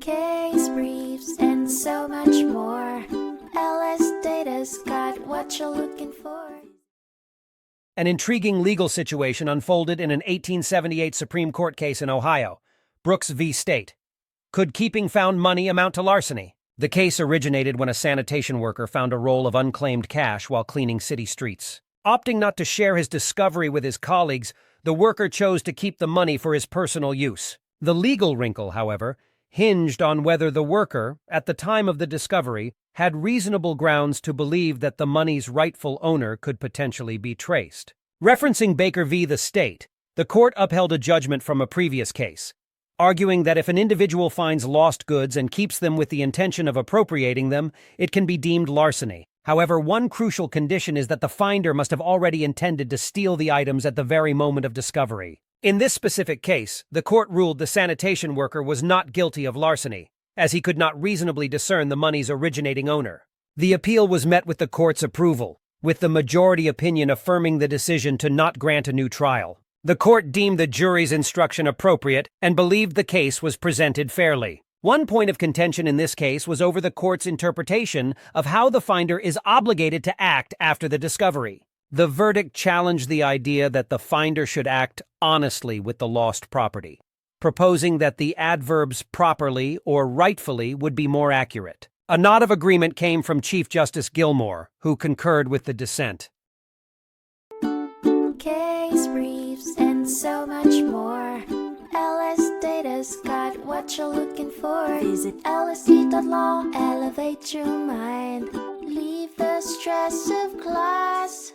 case briefs, and so much more. LSData's got what you're looking for. An intriguing legal situation unfolded in an 1878 Supreme Court case in Ohio, Brooks v. State. Could keeping found money amount to larceny? The case originated when a sanitation worker found a roll of unclaimed cash while cleaning city streets. Opting not to share his discovery with his colleagues, the worker chose to keep the money for his personal use. The legal wrinkle, however, hinged on whether the worker, at the time of the discovery, had reasonable grounds to believe that the money's rightful owner could potentially be traced. Referencing Baker v. the State, the court upheld a judgment from a previous case, arguing that if an individual finds lost goods and keeps them with the intention of appropriating them, it can be deemed larceny. However, one crucial condition is that the finder must have already intended to steal the items at the very moment of discovery. In this specific case, the court ruled the sanitation worker was not guilty of larceny, as he could not reasonably discern the money's originating owner. The appeal was met with the court's approval, with the majority opinion affirming the decision to not grant a new trial. The court deemed the jury's instruction appropriate and believed the case was presented fairly. One point of contention in this case was over the court's interpretation of how the finder is obligated to act after the discovery. The verdict challenged the idea that the finder should act honestly with the lost property, proposing that the adverbs properly or rightfully would be more accurate. A nod of agreement came from Chief Justice Gilmore, who concurred with the dissent. Case briefs, and so much more. LSData's got what you're looking for. Visit lsd.law, elevate your mind. Leave the stress of class.